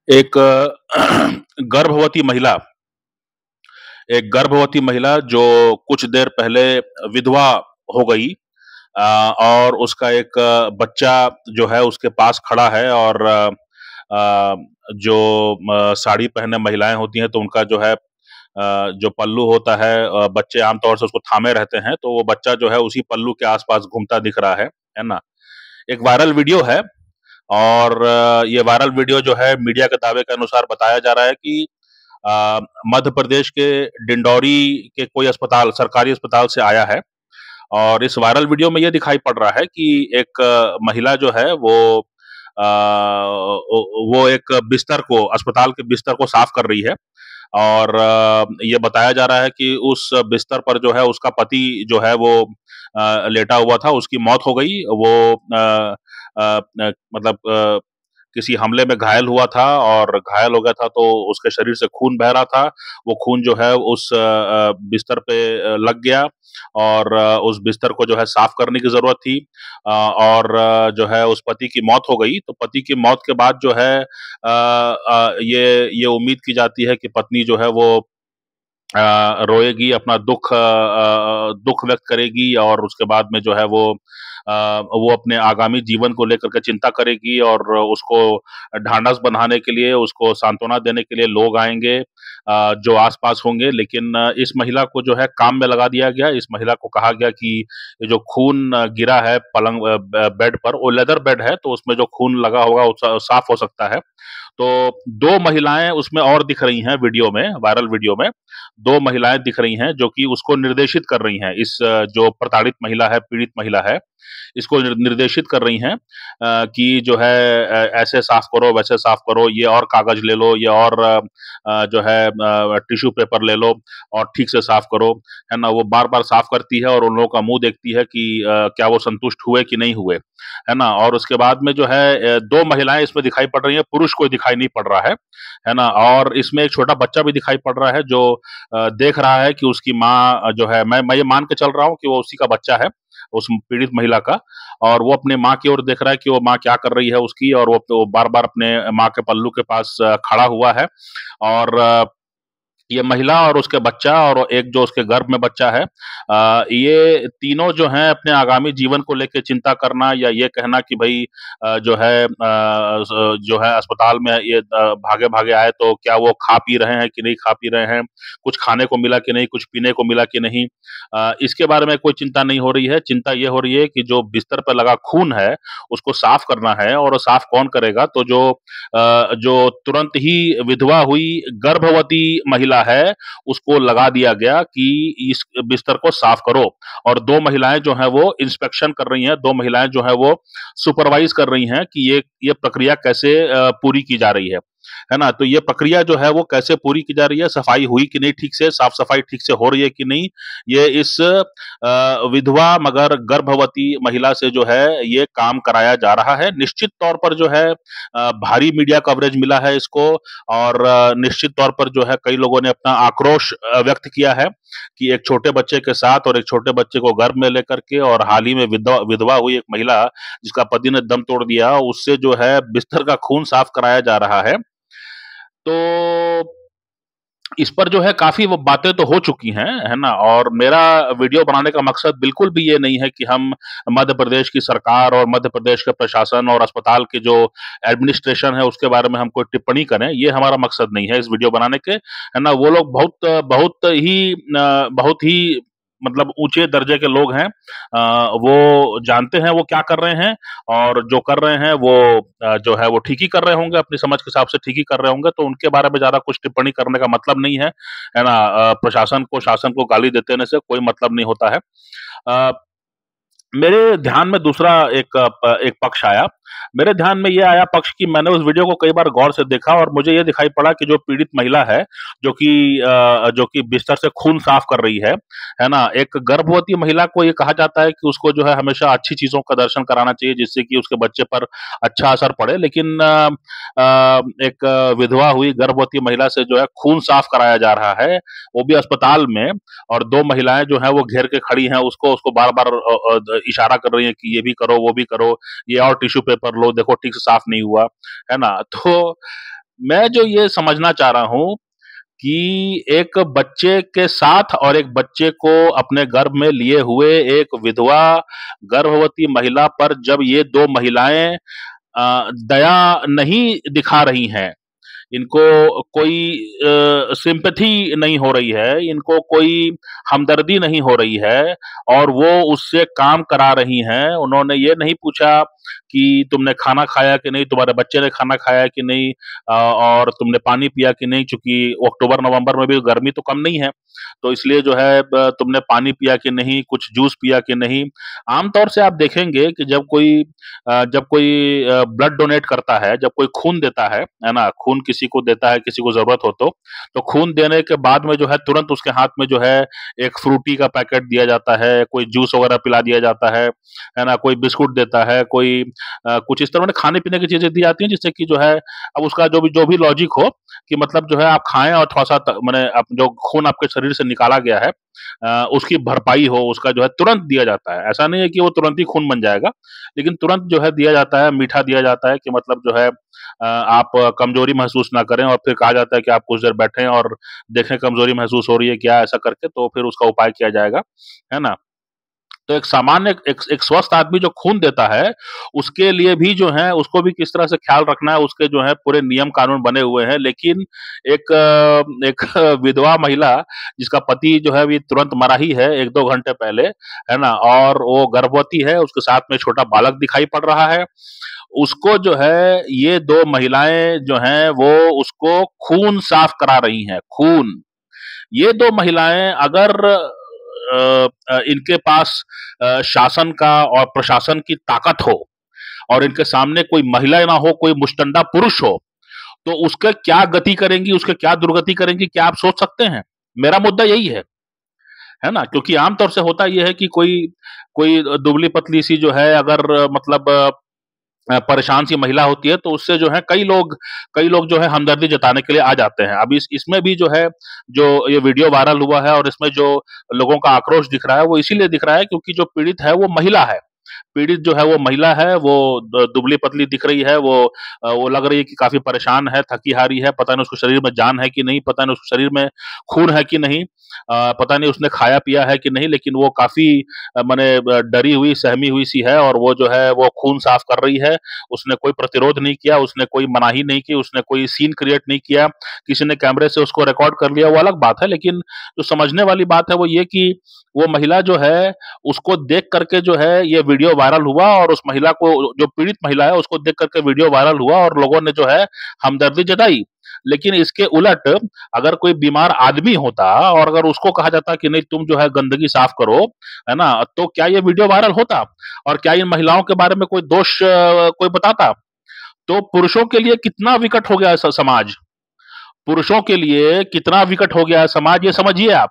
एक गर्भवती महिला एक गर्भवती महिला जो कुछ देर पहले विधवा हो गई, और उसका एक बच्चा जो है उसके पास खड़ा है। और जो साड़ी पहने महिलाएं होती हैं तो उनका जो है जो पल्लू होता है, बच्चे आमतौर से उसको थामे रहते हैं, तो वो बच्चा जो है उसी पल्लू के आसपास घूमता दिख रहा है ना। एक वायरल वीडियो है। और ये वायरल वीडियो जो है मीडिया के दावे के अनुसार बताया जा रहा है कि अ, मध्य प्रदेश के डिंडौरी के कोई अस्पताल, सरकारी अस्पताल से आया है। और इस वायरल वीडियो में ये दिखाई पड़ रहा है कि एक महिला जो है वो एक बिस्तर को, अस्पताल के बिस्तर को साफ कर रही है। और ये बताया जा रहा है कि उस बिस्तर पर जो है उसका पति जो है वो लेटा हुआ था, उसकी मौत हो गई। वो मतलब किसी हमले में घायल हुआ था, और घायल हो गया था तो उसके शरीर से खून बह रहा था। वो खून जो है उस बिस्तर पे लग गया, और उस बिस्तर को जो है साफ करने की जरूरत थी। और जो है उस पति की मौत हो गई। तो पति की मौत के बाद जो है ये उम्मीद की जाती है कि पत्नी जो है वो रोएगी, अपना दुख व्यक्त करेगी, और उसके बाद में जो है वो अपने आगामी जीवन को लेकर के चिंता करेगी। और उसको ढांढस बंधाने के लिए, उसको सांत्वना देने के लिए लोग आएंगे, जो आसपास होंगे। लेकिन इस महिला को जो है काम में लगा दिया गया। इस महिला को कहा गया कि ये जो खून गिरा है पलंग बेड पर, वो लेदर बेड है, तो उसमें जो खून लगा होगा वो साफ हो सकता है। तो दो महिलाएं उसमें और दिख रही हैं वीडियो में, वायरल वीडियो में दो महिलाएं दिख रही हैं जो कि उसको निर्देशित कर रही हैं। इस जो प्रताड़ित महिला है, पीड़ित महिला है, इसको निर्देशित कर रही हैं कि जो है ऐसे साफ करो, वैसे साफ करो, ये और कागज ले लो, ये और जो है टिश्यू पेपर ले लो, और ठीक से साफ करो, है ना। वो बार बार साफ करती है और उन लोगों का मुंह देखती है कि क्या वो संतुष्ट हुए कि नहीं हुए, है ना। और उसके बाद में जो है दो महिलाएं इसमें दिखाई पड़ रही हैं, पुरुष कोई दिखाई नहीं पड़ रहा है ना। और इसमें एक छोटा बच्चा भी दिखाई पड़ रहा है जो देख रहा है कि उसकी माँ जो है, मैं ये मान के चल रहा हूँ कि वो उसी का बच्चा है, उस पीड़ित महिला का। और वो अपने माँ की ओर देख रहा है कि वो माँ क्या कर रही है उसकी, और वो बार बार अपने माँ के पल्लू के पास खड़ा हुआ है। और ये महिला और उसके बच्चा, और एक जो उसके गर्भ में बच्चा है, ये तीनों जो हैं अपने आगामी जीवन को लेके चिंता करना, या ये कहना कि भाई जो है अस्पताल में ये भागे भागे आए तो क्या वो खा पी रहे हैं कि नहीं खा पी रहे हैं, कुछ खाने को मिला कि नहीं, कुछ पीने को मिला कि नहीं, इसके बारे में कोई चिंता नहीं हो रही है। चिंता ये हो रही है कि जो बिस्तर पर लगा खून है उसको साफ करना है, और साफ कौन करेगा। तो जो तुरंत ही विधवा हुई गर्भवती महिला है, उसको लगा दिया गया कि इस बिस्तर को साफ करो। और दो महिलाएं जो हैं वो इंस्पेक्शन कर रही हैं, दो महिलाएं जो हैं वो सुपरवाइज कर रही हैं कि ये प्रक्रिया कैसे पूरी की जा रही है ना। तो ये प्रक्रिया जो है वो कैसे पूरी की जा रही है, सफाई हुई कि नहीं ठीक से, साफ सफाई ठीक से हो रही है कि नहीं, ये इस विधवा मगर गर्भवती महिला से जो है ये काम कराया जा रहा है। निश्चित तौर पर जो है भारी मीडिया कवरेज मिला है इसको। और निश्चित तौर पर जो है कई लोगों ने अपना आक्रोश व्यक्त किया है कि एक छोटे बच्चे के साथ, और एक छोटे बच्चे को गर्भ में लेकर के, और हाल ही में विधवा हुई एक महिला जिसका पति ने दम तोड़ दिया, उससे जो है बिस्तर का खून साफ कराया जा रहा है। तो इस पर जो है काफ़ी वो बातें तो हो चुकी हैं, है ना? और मेरा वीडियो बनाने का मकसद बिल्कुल भी ये नहीं है कि हम मध्य प्रदेश की सरकार और मध्य प्रदेश के प्रशासन और अस्पताल के जो एडमिनिस्ट्रेशन है, उसके बारे में हम कोई टिप्पणी करें, ये हमारा मकसद नहीं है इस वीडियो बनाने के, है ना? वो लोग बहुत ही मतलब ऊँचे दर्जे के लोग हैं। वो जानते हैं वो क्या कर रहे हैं, और जो कर रहे हैं वो जो है वो ठीक ही कर रहे होंगे, अपनी समझ के हिसाब से ठीक ही कर रहे होंगे, तो उनके बारे में ज़्यादा कुछ टिप्पणी करने का मतलब नहीं है ना? प्रशासन को, शासन को गाली देने से कोई मतलब नहीं होता है। अ, मेरे ध्यान में दूसरा एक पक्ष आया। मेरे ध्यान में ये आया पक्ष कि मैंने उस वीडियो को कई बार गौर से देखा, और मुझे ये दिखाई पड़ा कि जो पीड़ित महिला है, जो कि बिस्तर से खून साफ कर रही है ना? एक गर्भवती महिला को ये कहा जाता है कि उसको जो है हमेशा अच्छी चीज़ों का दर्शन कराना चाहिए, जिससे कि उसके बच्चे पर अच्छा असर पड़े। लेकिन एक विधवा हुई गर्भवती महिला से जो है खून साफ कराया जा रहा है, वो भी अस्पताल में। और दो महिलाएं जो हैं वो घेर के खड़ी हैं उसको, बार बार इशारा कर रही हैं कि ये भी करो, वो भी करो, ये और टिश्यू पेपर लो, देखो ठीक से साफ नहीं हुआ, है ना। तो मैं जो ये समझना चाह रहा हूँ कि एक बच्चे के साथ और एक बच्चे को अपने गर्भ में लिए हुए एक विधवा गर्भवती महिला पर जब ये 2 महिलाएँ दया नहीं दिखा रही हैं, इनको कोई सिंपैथी नहीं हो रही है, इनको कोई हमदर्दी नहीं हो रही है और वो उससे काम करा रही हैं। उन्होंने ये नहीं पूछा कि तुमने खाना खाया कि नहीं, तुम्हारे बच्चे ने खाना खाया कि नहीं और तुमने पानी पिया कि नहीं, चूँकि अक्टूबर-नवंबर में भी गर्मी तो कम नहीं है, तो इसलिए जो है तुमने पानी पिया कि नहीं, कुछ जूस पिया कि नहीं। आम तौर से आप देखेंगे कि जब कोई ब्लड डोनेट करता है, जब कोई खून देता है ना? खून किसी को देता है, किसी को ज़रूरत हो तो खून देने के बाद में जो है तुरंत उसके हाथ में जो है एक फ्रूटी का पैकेट दिया जाता है, कोई जूस वगैरह पिला दिया जाता है ना? कोई बिस्कुट देता है, कोई कुछ इस तरह के खाने-पीने की चीज़ें दी जाती हैं जिससे कि जो है अब उसका जो भी लॉजिक हो कि मतलब जो है आप खाएँ और थोड़ा-सा माने अब जो खून आपके शरीर से निकाला गया है उसकी भरपाई हो, उसका जो है तुरंत दिया जाता है। ऐसा नहीं है कि वो तुरंत ही खून बन जाएगा, लेकिन तुरंत जो है दिया जाता है, मीठा दिया जाता है कि मतलब जो है आप कमज़ोरी महसूस ना करें और फिर कहा जाता है कि आप कुछ देर बैठें और देखें कमज़ोरी महसूस हो रही है क्या, ऐसा करके तो फिर उसका उपाय किया जाएगा, है ना? तो एक सामान्य एक एक स्वस्थ आदमी जो खून देता है, उसके लिए भी जो है उसको भी किस तरह से ख़्याल रखना है, उसके जो है पूरे नियम कानून बने हुए हैं। लेकिन एक विधवा महिला जिसका पति जो है अभी तुरंत मरा ही है 1-2 घंटे पहले, है ना? और वो गर्भवती है, उसके साथ में छोटा बालक दिखाई पड़ रहा है। उसको जो है ये 2 महिलाएँ जो हैं वो उसको खून साफ़ करा रही हैं, खून। ये 2 महिलाएँ अगर इनके पास शासन का और प्रशासन की ताकत हो और इनके सामने कोई महिला ना हो, कोई मुस्टंडा पुरुष हो, तो उसका क्या गति करेंगी, उसके क्या दुर्गति करेंगी, क्या आप सोच सकते हैं? मेरा मुद्दा यही है ना? क्योंकि आम तौर से होता ये है कि कोई कोई दुबली-पतली सी जो है अगर मतलब परेशान सी महिला होती है तो उससे जो है कई लोग जो है हमदर्दी जताने के लिए आ जाते हैं। अब इसमें भी जो है, जो ये वीडियो वायरल हुआ है और इसमें जो लोगों का आक्रोश दिख रहा है, वो इसीलिए दिख रहा है क्योंकि जो पीड़ित है वो महिला है। पीड़ित जो है वो महिला है, वो दुबली-पतली दिख रही है, वो लग रही है कि काफ़ी परेशान है, थकी-हारी है, पता नहीं उसके शरीर में जान है कि नहीं, पता नहीं उसके शरीर में खून है कि नहीं, पता नहीं उसने खाया-पिया है कि नहीं, लेकिन वो काफ़ी माने डरी हुई, सहमी हुई सी है और वो जो है वो खून साफ कर रही है। उसने कोई प्रतिरोध नहीं किया, उसने कोई मनाही नहीं की, उसने कोई सीन क्रिएट नहीं किया, किसी ने कैमरे से उसको रिकॉर्ड कर लिया, वो अलग बात है। लेकिन जो समझने वाली बात है वो ये कि वो महिला जो है, उसको देख करके जो है ये वीडियो वायरल हुआ और उस महिला को, जो पीड़ित महिला है, उसको देख करके वीडियो वायरल हुआ और लोगों ने जो है हमदर्दी जताई। लेकिन इसके उलट अगर कोई बीमार आदमी होता और अगर उसको कहा जाता कि नहीं तुम जो है गंदगी साफ करो, है ना? तो क्या ये वीडियो वायरल होता? और क्या इन महिलाओं के बारे में कोई दोष कोई बताता? तो पुरुषों के लिए कितना विकट हो गया है समाज, पुरुषों के लिए कितना विकट हो गया है समाज, ये समझिए आप।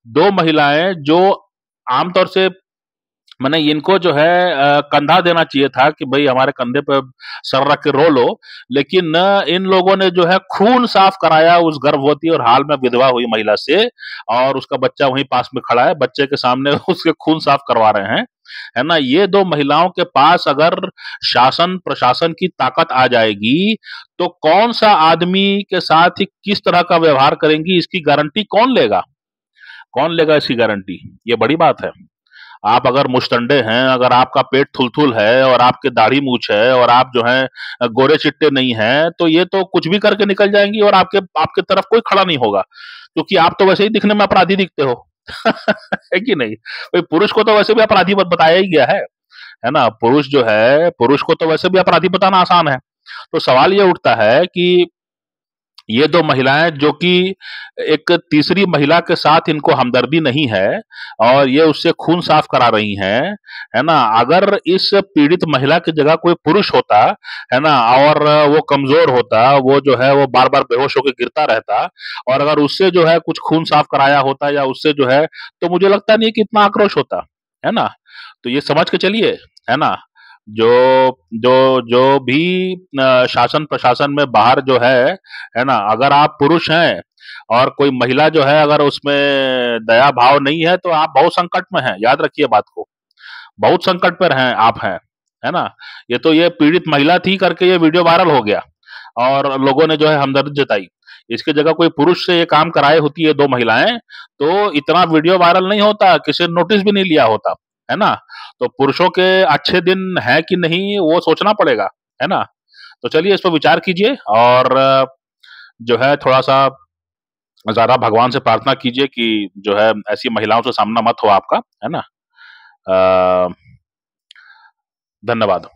2 महिलाएँ जो आमतौर से माने इनको जो है कंधा देना चाहिए था कि भई हमारे कंधे पे सर रख के रो लो, लेकिन इन लोगों ने जो है खून साफ कराया उस गर्भवती और हाल में विधवा हुई महिला से और उसका बच्चा वहीं पास में खड़ा है, बच्चे के सामने उसके खून साफ करवा रहे हैं, है ना? ये 2 महिलाओं के पास अगर शासन प्रशासन की ताकत आ जाएगी, तो कौन-सा आदमी के साथ ही किस तरह का व्यवहार करेंगी, इसकी गारंटी कौन लेगा? कौन लेगा इसकी गारंटी? ये बड़ी बात है। आप अगर मुस्टंडे हैं, अगर आपका पेट थुल-थुल है और आपके दाढ़ी मूंछ है और आप जो हैं गोरे-चिट्टे नहीं हैं, तो ये तो कुछ भी करके निकल जाएँगी और आपके आपके तरफ कोई खड़ा नहीं होगा। क्योंकि आप तो वैसे ही दिखने में अपराधी दिखते हो। है कि नहीं? कोई पुरुष को तो वैसे भी अपराधी बताया ही गया है ना? पुरुष जो है, पुरुष को तो वैसे भी अपराधी बताना आसान है। तो सवाल ये उठता है कि ये 2 महिलाएँ जो कि एक तीसरी महिला के साथ इनको हमदर्दी नहीं है और ये उससे खून साफ करा रही हैं, है ना? अगर इस पीड़ित महिला की जगह कोई पुरुष होता, है ना? और वो कमज़ोर होता, वो जो है वो बार-बार बेहोश होके गिरता रहता और अगर उससे जो है कुछ खून साफ कराया होता या उससे जो है, तो मुझे लगता नहीं कि इतना आक्रोश होता, है ना? तो ये समझ के चलिए, है ना? जो जो जो भी शासन प्रशासन में बाहर जो है ना? अगर आप पुरुष हैं और कोई महिला जो है अगर उसमें दया भाव नहीं है तो आप बहुत संकट में हैं, याद रखिए बात को। बहुत संकट पर हैं आप हैं, है ना? ये तो ये पीड़ित महिला थी करके ये वीडियो वायरल हो गया। और लोगों ने जो है हमदर्दी जताई। इसकी जगह कोई पुरुष से ये काम कराए होती है 2 महिलाएँ, तो इतना वीडियो वायरल नहीं होता, किसी ने नोटिस भी नहीं लिया होता, है ना? तो पुरुषों के अच्छे दिन हैं कि नहीं, वो सोचना पड़ेगा, है ना? तो चलिए इस पे विचार कीजिए और जो है थोड़ा-सा ज़्यादा भगवान से प्रार्थना कीजिए कि जो है ऐसी महिलाओं से सामना मत हो आपका, है ना? अ, धन्यवाद।